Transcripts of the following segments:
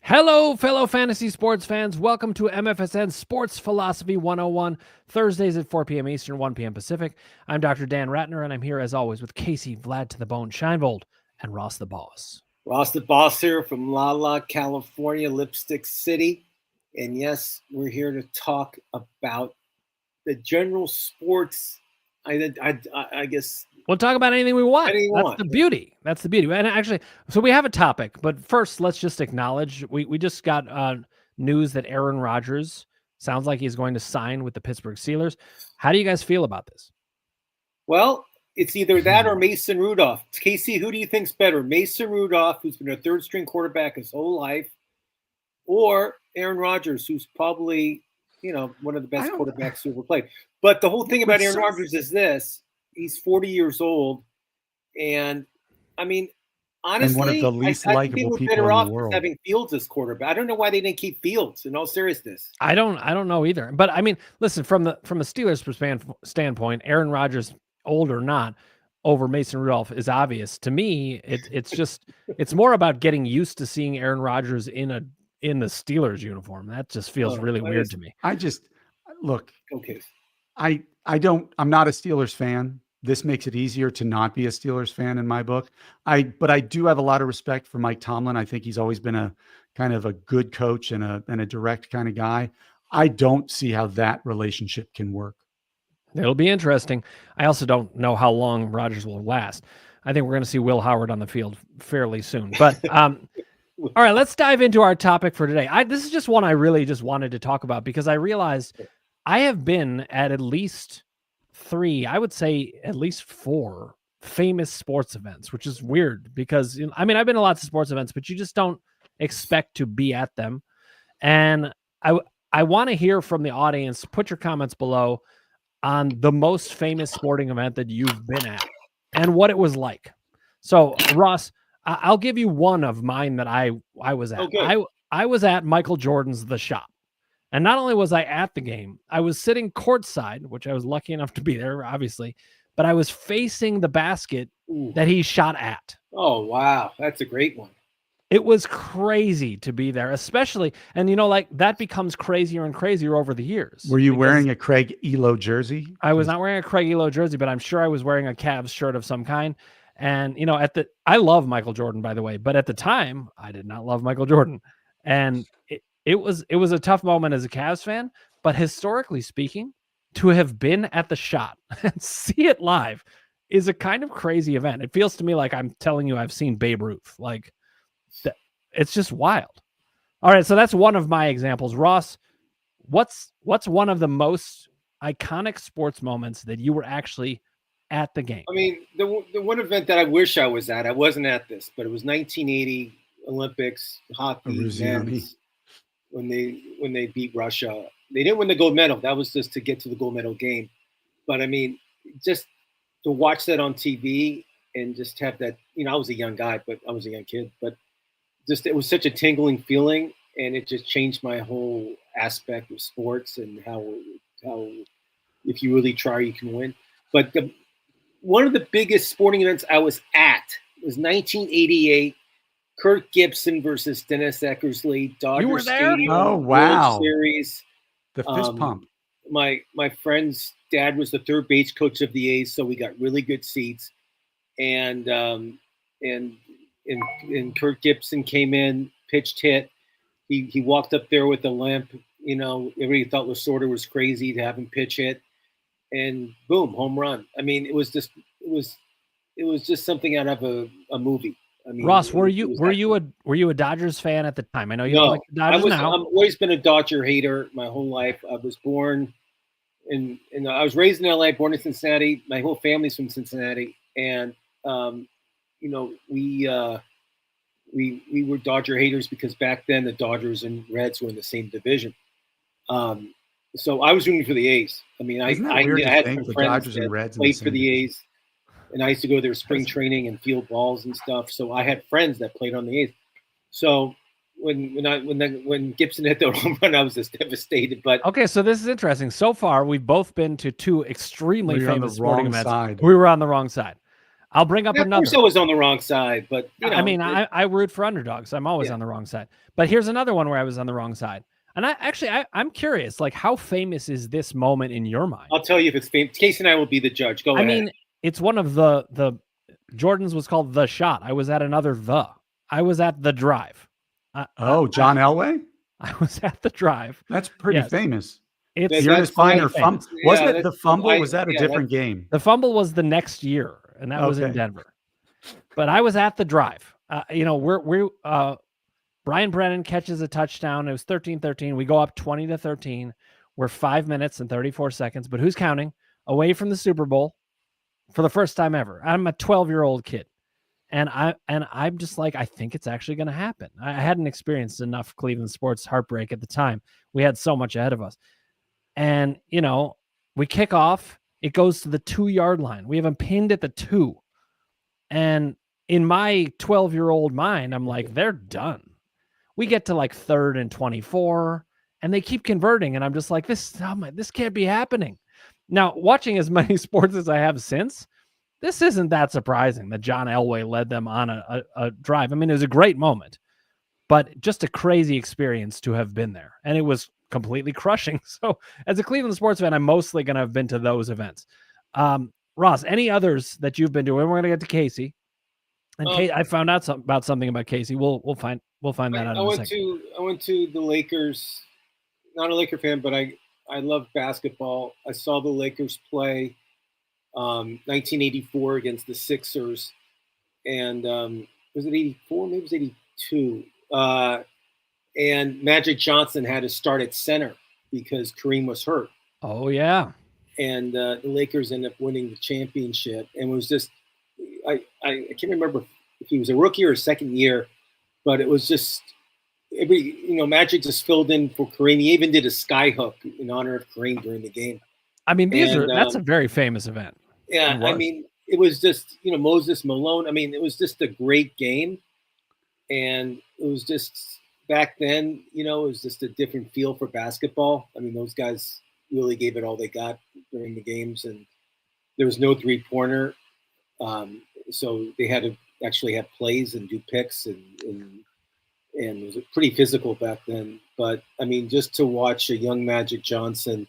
Hello, fellow fantasy sports fans. Welcome to MFSN Sports Philosophy 101, Thursdays at 4 p.m. Eastern, 1 p.m. Pacific. I'm Dr. Dan Ratner, and I'm here as always with Casey, Vlad to the Bone, Scheinvold, and Ross the Boss. Ross the Boss here from La, California, Lipstick City. And yes, we're here to talk about the general sports. I guess we'll talk about anything we want. That's the beauty. That's the beauty. And actually, so we have a topic, but first, let's just acknowledge we just got news that Aaron Rodgers sounds like he's going to sign with the Pittsburgh Steelers. How do you guys feel about this? Well, it's either that or Mason Rudolph. Casey, who do you think's better? Mason Rudolph, who's been a third-string quarterback his whole life, or Aaron Rodgers, who's probably, one of the best quarterbacks who ever played. But the whole thing about Aaron Rodgers is this. He's 40 years old. And, I mean, honestly, and one of the least likable people better in off the world. Having Fields as quarterback. I don't know why they didn't keep Fields, in all seriousness. I don't know either. But, I mean, listen, from the Steelers standpoint, Aaron Rodgers, old or not, over Mason Rudolph is obvious. To me, it's more about getting used to seeing Aaron Rodgers in the Steelers uniform. That just feels really weird to me. Look, okay. I'm not a Steelers fan. This makes it easier to not be a Steelers fan in my book. But I do have a lot of respect for Mike Tomlin. I think he's always been a kind of a good coach and a direct kind of guy. I don't see how that relationship can work. It'll be interesting. I also don't know how long Rodgers will last. I think we're going to see Will Howard on the field fairly soon. But all right, let's dive into our topic for today. This is just one I really just wanted to talk about because I realized I have been at least 3, I would say at least 4 famous sports events, which is weird because, I've been to lots of sports events, but you just don't expect to be at them. And I want to hear from the audience. Put your comments below on the most famous sporting event that you've been at and what it was like. So, Ross, I'll give you one of mine that I was at. Okay. I was at Michael Jordan's The Shop. And not only was I at the game, I was sitting courtside, which I was lucky enough to be there, obviously, but I was facing the basket that he shot at. Oh, wow. That's a great one. It was crazy to be there, especially, and that becomes crazier and crazier over the years. Were you wearing a Craig Elo jersey? I was not wearing a Craig Elo jersey, but I'm sure I was wearing a Cavs shirt of some kind. And, I love Michael Jordan, by the way, but at the time I did not love Michael Jordan. And it was a tough moment as a Cavs fan, but historically speaking, to have been at the Shot and see it live is a kind of crazy event. It feels to me like I'm telling you I've seen Babe Ruth. Like, it's just wild. All right, so that's one of my examples. Ross, what's one of the most iconic sports moments that you were actually at the game? I mean, the one event that I wish I was at, I wasn't at this, but it was 1980 Olympics hockey men's, when they beat Russia. They didn't win the gold medal. That was just to get to the gold medal game. But I mean, just to watch that on TV and just have that, I was a young guy, but I was a young kid, but just it was such a tingling feeling, and it just changed my whole aspect of sports and how if you really try, you can win. But one of the biggest sporting events I was at was 1988. Kirk Gibson versus Dennis Eckersley, Dodger Stadium. Oh, wow. World Series. The fist pump. My friend's dad was the third base coach of the A's, so we got really good seats. And Kirk Gibson came in, pitched, hit. He walked up there with a limp. Everybody thought Lasorda was crazy to have him pitch hit, and boom, home run. I mean, it was just something out of a movie. I mean, Ross, were you a Dodgers fan at the time? I know you don't like the Dodgers now. I've always been a Dodger hater my whole life. I was born and I was raised in LA, born in Cincinnati. My whole family's from Cincinnati, and we were Dodger haters because back then the Dodgers and Reds were in the same division. So I was rooting for the A's. I mean, I had some friends that played for the A's. And I used to go to their spring training and field balls and stuff. So I had friends that played on the A's. So when Gibson hit the home run, I was just devastated. But okay, so this is interesting. So far, we've both been to 2 extremely famous sporting events. Side. We were on the wrong side. I'll bring up Of another. course, I was on the wrong side, but I mean, I root for underdogs. I'm always on the wrong side. But here's another one where I was on the wrong side. And I'm curious, like, how famous is this moment in your mind? I'll tell you if it's famous. Casey and I will be the judge. Go ahead. I mean, it's one of the Jordan's was called The Shot. I was at another I was at The Drive. John Elway? I was at The Drive. That's pretty famous. It's Ernest Biner fumble. Wasn't it the fumble? Was that a different game? The fumble was the next year, and that was in Denver. But I was at The Drive. Brian Brennan catches a touchdown. It was 13-13. We go up 20-13. We're 5 minutes and 34 seconds. But who's counting? Away from the Super Bowl for the first time ever. I'm a 12-year-old kid. And I'm just like, I think it's actually going to happen. I hadn't experienced enough Cleveland sports heartbreak at the time. We had so much ahead of us. And, we kick off. It goes to the 2-yard line. We have them pinned at the 2. And in my 12-year-old mind, I'm like, they're done. We get to like 3rd and 24, and they keep converting. And I'm just like, this can't be happening. Now, watching as many sports as I have since, this isn't that surprising that John Elway led them on a drive. I mean, it was a great moment, but just a crazy experience to have been there. And it was completely crushing. So as a Cleveland sports fan, I'm mostly going to have been to those events. Ross, any others that you've been to? And we're going to get to Casey. And I found out something about Casey. We'll find that out. I went to the Lakers. Not a Laker fan, but I love basketball. I saw the Lakers play 1984 against the Sixers, and was it 84? Maybe it was 82. And Magic Johnson had to start at center because Kareem was hurt. Oh yeah. And the Lakers ended up winning the championship, and it was just I can't remember if he was a rookie or a second year, but it was just Magic just filled in for Kareem. He even did a sky hook in honor of Kareem during the game. I mean, that's a very famous event. Yeah, I mean, it was just Moses Malone. I mean, it was just a great game, and it was just back then. It was just a different feel for basketball. I mean, those guys really gave it all they got during the games, and there was no 3-pointer, so they had to actually have plays and do picks, and it was pretty physical back then. But I mean, just to watch a young Magic Johnson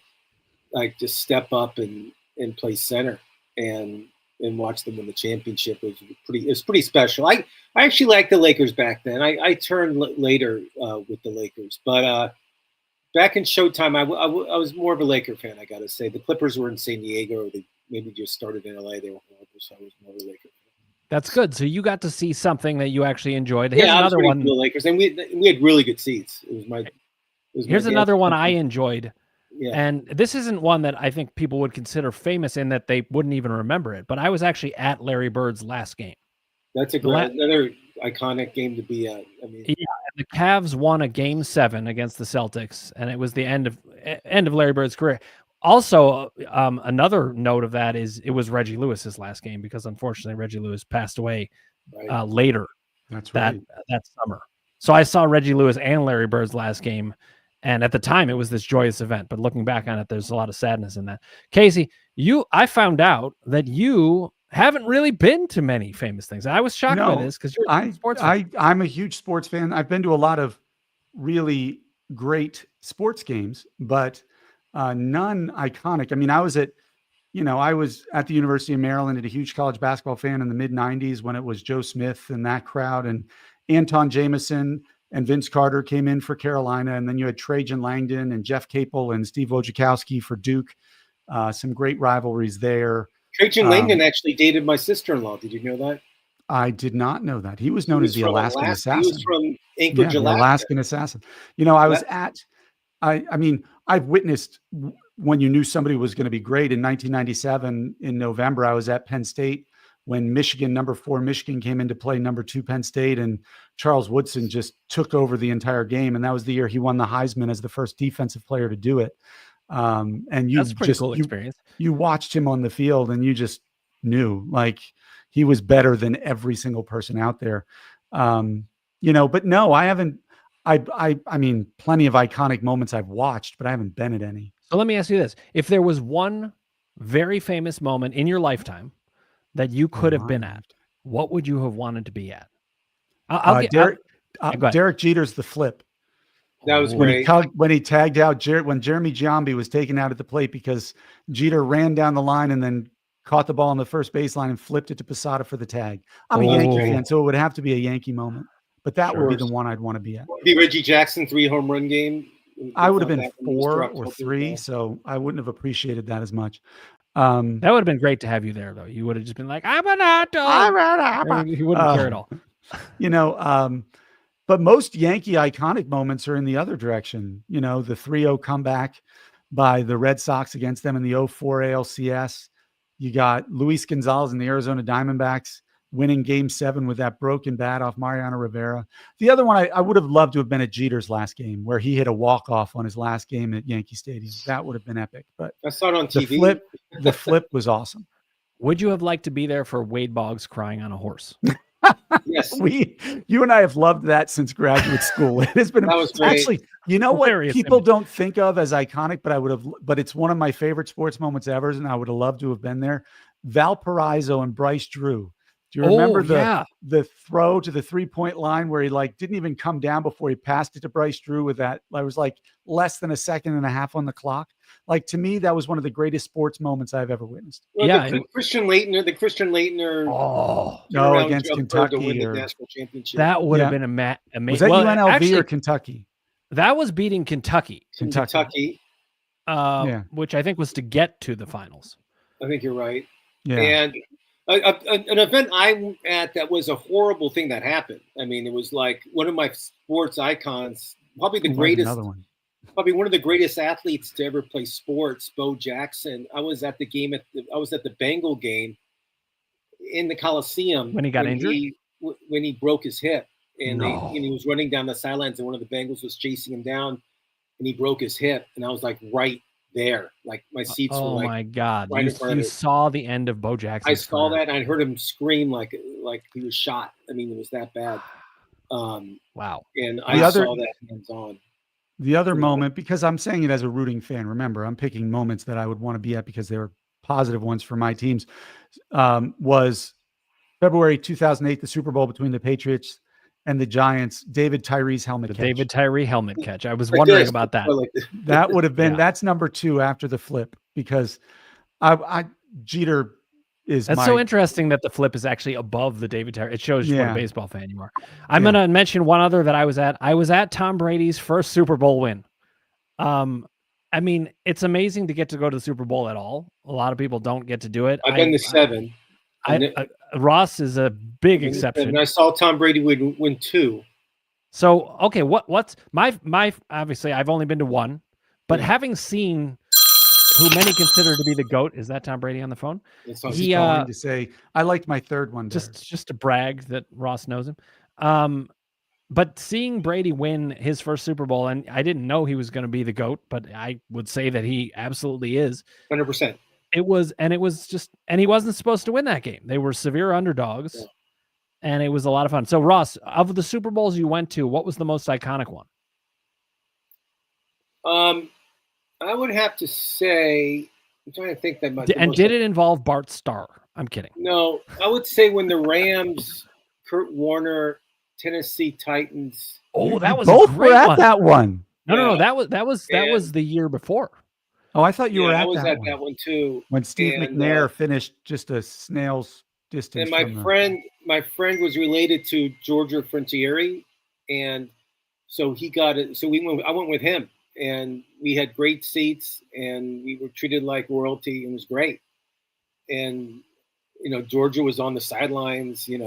like just step up and play center and watch them win the championship was pretty special. I actually liked the Lakers back then. I turned later with the Lakers, but back in Showtime, I was more of a Laker fan. I got to say, the Clippers were in San Diego, or they maybe just started in LA. They were horrible, so I was more of a Laker fan. That's good. So you got to see something that you actually enjoyed. Here's another one. The Lakers, and we had really good seats. Here's another one I enjoyed. Yeah. And this isn't one that I think people would consider famous in that they wouldn't even remember it. But I was actually at Larry Bird's last game. That's another iconic game to be at. I mean, the Cavs won a Game 7 against the Celtics, and it was the end of Larry Bird's career. Also, another note of that is it was Reggie Lewis's last game because unfortunately Reggie Lewis passed away later. That's right. that summer. So I saw Reggie Lewis and Larry Bird's last game. And at the time, it was this joyous event. But looking back on it, there's a lot of sadness in that. Casey, I found out that you haven't really been to many famous things. I was shocked by this because you're a sports fan. I'm a huge sports fan. I've been to a lot of really great sports games, but none iconic. I mean, I was at the University of Maryland, and a huge college basketball fan in the mid-'90s when it was Joe Smith and that crowd, and Anton Jameson and Vince Carter came in for Carolina. And then you had Trajan Langdon and Jeff Capel and Steve Wojciechowski for Duke. Some great rivalries there. Trajan Langdon actually dated my sister-in-law. Did you know that? I did not know that. He was known as the Alaskan Assassin. He was from Anchorage, the Alaskan Assassin. I've witnessed when you knew somebody was going to be great. In 1997, in November, I was at Penn State when number 4 Michigan came in to play number 2 Penn State, and Charles Woodson just took over the entire game. And that was the year he won the Heisman as the first defensive player to do it. And that's a pretty cool experience. You watched him on the field and you just knew like he was better than every single person out there. But no, I haven't. I mean, plenty of iconic moments I've watched, but I haven't been at any. So let me ask you this. If there was one very famous moment in your lifetime that you could have been at, what would you have wanted to be at? I'll get Derek Jeter's the flip. That was when great. When he tagged out when Jeremy Giambi was taken out at the plate because Jeter ran down the line and then caught the ball on the first baseline and flipped it to Posada for the tag. I'm a Yankee fan, so it would have to be a Yankee moment. But that would be the one I'd want to be at. The Reggie Jackson 3 home run game. I would have been 4 or 3, so I wouldn't have appreciated that as much. That would have been great to have you there, though. You would have just been like, "I'm an adult." He wouldn't care at all. But most Yankee iconic moments are in the other direction. The 3-0 comeback by the Red Sox against them in the 0-4 ALCS. You got Luis Gonzalez and the Arizona Diamondbacks winning Game 7 with that broken bat off Mariano Rivera. The other one, I would have loved to have been at Jeter's last game, where he hit a walk-off on his last game at Yankee Stadium. That would have been epic. But I saw it on TV. The flip was awesome. Would you have liked to be there for Wade Boggs crying on a horse? Yes. You and I have loved that since graduate school. It has been actually, what people don't think of as iconic, but it's one of my favorite sports moments ever, and I would have loved to have been there. Valparaiso and Bryce Drew. Do you remember the throw to the 3-point line where he didn't even come down before he passed it to Bryce Drew with that? It was less than a second and a half on the clock. To me, that was one of the greatest sports moments I've ever witnessed. Well, the Christian Leitner. Against Kentucky. That would have been amazing. Was that UNLV or Kentucky? That was beating Kentucky. Kentucky. Which I think was to get to the finals. I think you're right. Yeah. And an event I'm at that was a horrible thing that happened. I mean, it was like one of my sports icons, probably the greatest. Another one. Probably one of the greatest athletes to ever play sports, Bo Jackson. I was at the game I was at the Bengal game in the Coliseum when he got injured. When he broke his hip, and he was running down the sidelines, and one of the Bengals was chasing him down, and he broke his hip, and I was right there, my seats were Oh my God! Right you saw the end of Bo Jackson. I saw that, and I heard him scream like he was shot. I mean, it was that bad. Wow! And I saw that hands on. The other moment, because I'm saying it as a rooting fan, remember, I'm picking moments that I would want to be at because they were positive ones for my teams, was February 2008, the Super Bowl between the Patriots and the Giants, David Tyree's helmet catch. David Tyree helmet catch. I was wondering about that. That would have been, that's number 2 after the flip, because Jeter is so interesting that the flip is actually above the David Tyree. It shows you what a baseball fan you are. I'm going to mention one other that I was at. I was at Tom Brady's first Super Bowl win. I mean, it's amazing to get to go to the Super Bowl at all. A lot of people don't get to do it. I've been to 7. Ross is a big exception. And I saw Tom Brady win 2. So, okay, what's my obviously I've only been to 1, but having seen who many consider to be the GOAT, is that Tom Brady on the phone? He's calling to say, I liked my third one. Just to brag that Ross knows him. But seeing Brady win his first Super Bowl, and I didn't know he was going to be the GOAT, but I would say that he absolutely is. 100%. It was just, and he wasn't supposed to win that game. They were severe underdogs, and it was a lot of fun. So, Ross, of the Super Bowls you went to, what was the most iconic one? I would have to say, I'm trying to think that much. And did it involve Bart Starr? I'm kidding. No, I would say when the Rams, Kurt Warner, Tennessee Titans. Oh, that was both were at that one. No, that was the year before. Oh, I thought you were at that one. I was at that one too. When Steve McNair finished just a snail's distance. And my friend was related to Giorgio Frontieri, and so he got it. So I went with him, and we had great seats, and we were treated like royalty, and it was great. And Georgia was on the sidelines, and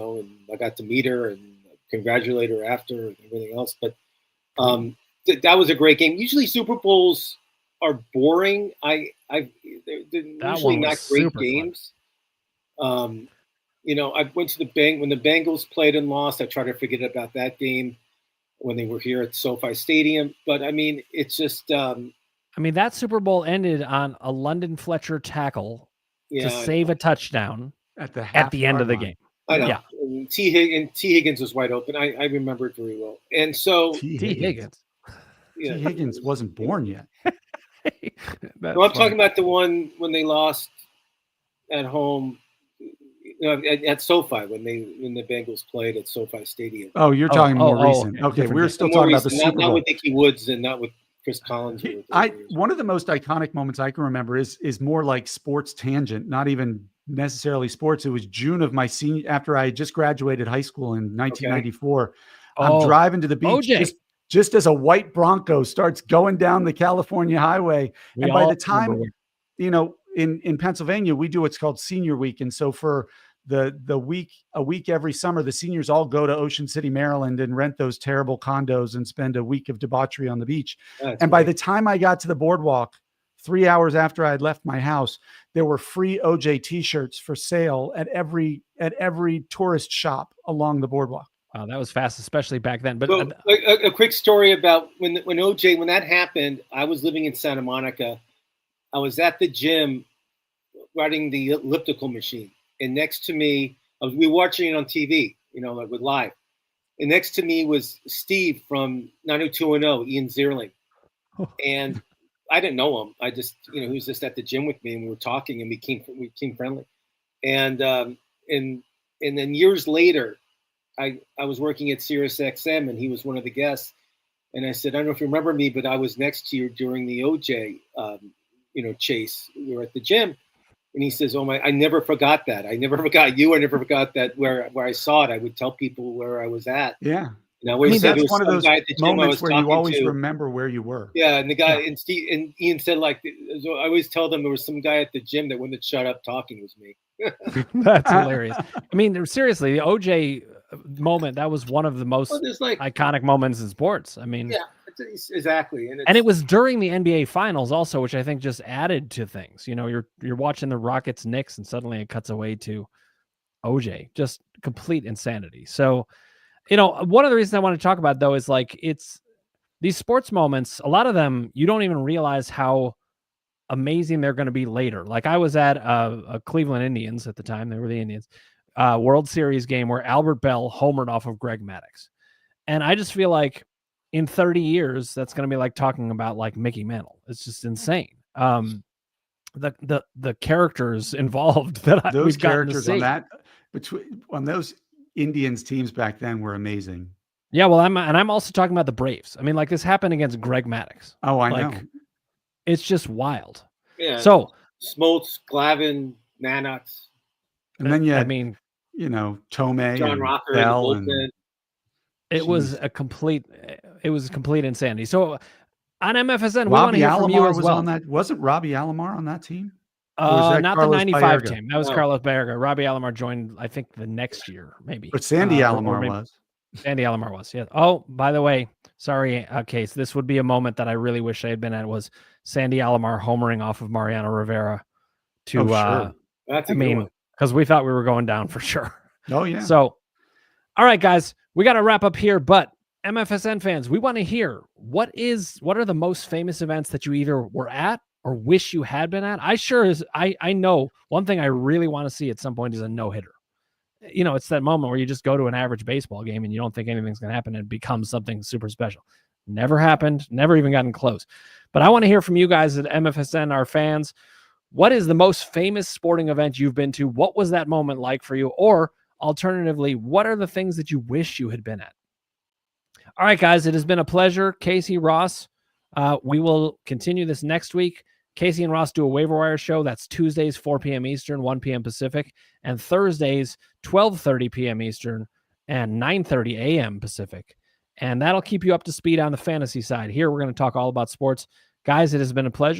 I got to meet her and congratulate her after and everything else. But that was a great game. Usually Super Bowls are boring. They're usually not great games. I went to when the Bengals played and lost. I tried to forget about that game when they were here at SoFi Stadium. But I mean, it's just. That Super Bowl ended on a London Fletcher tackle to save a touchdown at the end of the game. I know. Yeah. And T. Higgins was wide open. I remember it very well. And so T. Higgins. Yeah. T. Higgins wasn't born yet. No, I'm talking about the one when they lost at home at SoFi when the Bengals played at SoFi Stadium. Oh, you're talking more recent. Okay, we're still talking about the Super Bowl. Not with Dickie Woods and not with Chris Collins. One of the most iconic moments I can remember is more like sports tangent, not even necessarily sports. It was June of my after I had just graduated high school in 1994. Okay. I'm driving to the beach just as a white Bronco starts going down the California highway. And by the time, in Pennsylvania, we do what's called Senior Week. And so for a week every summer, the seniors all go to Ocean City, Maryland, and rent those terrible condos and spend a week of debauchery on the beach. By the time I got to the boardwalk, 3 hours after I had left my house, there were free OJ t-shirts for sale at every tourist shop along the boardwalk. Wow, that was fast, especially back then. But so, a quick story about when that happened. I was living in Santa Monica. I was at the gym riding the elliptical machine, and next to me, we were watching it on TV, like with live. And next to me was Steve from 90210, Ian Zierling, and I didn't know him. I just, he was just at the gym with me, and we were talking, and we became friendly. And then years later, I was working at Sirius XM, and he was one of the guests. And I said, I don't know if you remember me, but I was next to you during the OJ, chase. We were at the gym. And he says, oh my, I never forgot that. I never forgot you. I never forgot that where I saw it. I would tell people where I was at. Yeah. That's one of those moments where you always remember where you were. Yeah. And the guy and Steve and Ian said, I always tell them there was some guy at the gym that wouldn't shut up talking. It was me. That's hilarious. I mean, seriously, the OJ moment, that was one of the most iconic moments in sports. I mean, yeah, exactly. And it was during the NBA finals also, which I think just added to things. You're watching the Rockets Knicks and suddenly it cuts away to OJ, just complete insanity. So, one of the reasons I want to talk about though is it's these sports moments, a lot of them, you don't even realize how amazing they're going to be later. Like I was at a Cleveland Indians at the time, they were the Indians, World Series game where Albert Bell homered off of Greg Maddux. And I just feel like in 30 years, that's going to be like talking about like Mickey Mantle. It's just insane. The characters involved that those characters on those Indians teams back then were amazing. Yeah, well, I'm also talking about the Braves. I mean, like this happened against Greg Maddux. Oh, I know. It's just wild. Yeah. So Smoltz, Glavine, Mannix. And then Tomei, John Rocker, Bell, it was complete insanity. So on MFSN, we want to hear from you as well. Wasn't Robbie Alomar on that team? Not Carlos the 95 team. That was Carlos Baerga. Robbie Alomar joined, I think, the next year, maybe. But Sandy Alomar was. Sandy Alomar was, yeah. Oh, by the way, sorry, Case. This would be a moment that I really wish I had been at, was Sandy Alomar homering off of Mariano Rivera to, sure. That's a good one. Because we thought we were going down for sure. Oh, yeah. So, all right, guys, we got to wrap up here. But MFSN fans, we want to hear what are the most famous events that you either were at or wish you had been at. I know one thing I really want to see at some point is a no-hitter. It's that moment where you just go to an average baseball game and you don't think anything's going to happen and it becomes something super special. Never happened, never even gotten close. But I want to hear from you guys at MFSN, our fans. What is the most famous sporting event you've been to? What was that moment like for you? Or alternatively, what are the things that you wish you had been at? All right, guys, it has been a pleasure. Casey, Ross, we will continue this next week. Casey and Ross do a waiver wire show. That's Tuesdays, 4 p.m. Eastern, 1 p.m. Pacific, and Thursdays, 12:30 p.m. Eastern and 9:30 a.m. Pacific. And that'll keep you up to speed on the fantasy side. Here, we're going to talk all about sports. Guys, it has been a pleasure.